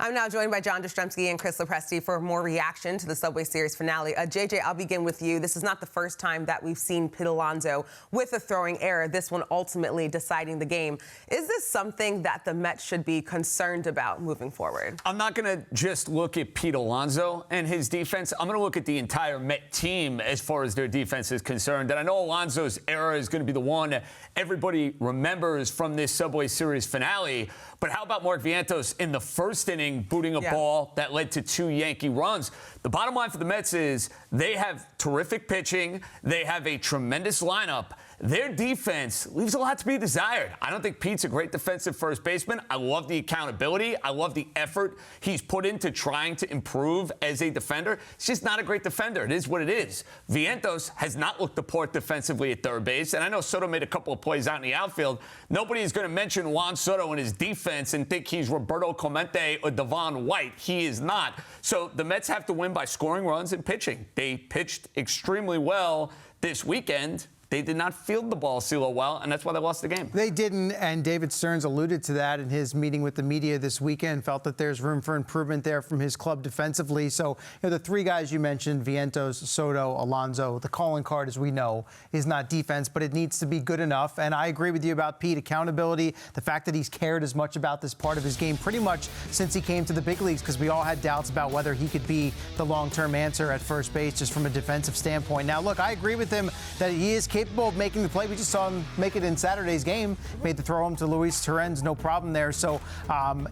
I'm now joined by John Jastremski and Chris Lopresti for more reaction to the Subway Series finale. JJ, I'll begin with you. This is not the first time that we've seen Pete Alonso with a throwing error, this one ultimately deciding the game. Is this something that the Mets should be concerned about moving forward? I'm not going to just look at Pete Alonso and his defense. I'm going to look at the entire Met team as far as their defense is concerned. And I know Alonso's error is going to be the one everybody remembers from this Subway Series finale. But how about Mark Vientos in the first inning booting a ball that led to 2 Yankee runs? The bottom line for the Mets is they have terrific pitching. They have a tremendous lineup. Their defense leaves a lot to be desired. I don't think Pete's a great defensive first baseman. I love the accountability. I love the effort he's put into trying to improve as a defender. He's just not a great defender. It is what it is. Vientos has not looked the part defensively at third base. And I know Soto made a couple of plays out in the outfield. Nobody is going to mention Juan Soto and his defense and think he's Roberto Clemente or Devon White. He is not. So the Mets have to win by scoring runs and pitching. They pitched extremely well this weekend. They did not field the ball CeeLo well, and that's why they lost the game. They didn't, and David Stearns alluded to that in his meeting with the media this weekend, felt that there's room for improvement there from his club defensively. So, the 3 guys you mentioned, Vientos, Soto, Alonso, the calling card, as we know, is not defense, but it needs to be good enough. And I agree with you about Pete, accountability, the fact that he's cared as much about this part of his game pretty much since he came to the big leagues, because we all had doubts about whether he could be the long-term answer at first base just from a defensive standpoint. Now, look, I agree with him that he is capable of making the play. We just saw him make it in Saturday's game. Made the throw home to Luis Torrens, no problem there. So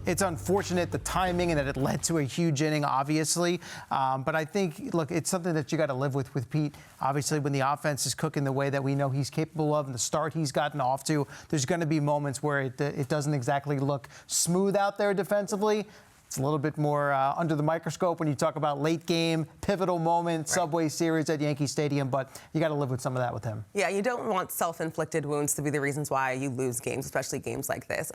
it's unfortunate, the timing, and that it led to a huge inning, obviously. But I think, look, it's something that you got to live with Pete. Obviously, when the offense is cooking the way that we know he's capable of and the start he's gotten off to, there's going to be moments where it doesn't exactly look smooth out there defensively. It's a little bit more under the microscope when you talk about late game, pivotal moment, Subway Series at Yankee Stadium, but you got to live with some of that with him. Yeah, you don't want self-inflicted wounds to be the reasons why you lose games, especially games like this.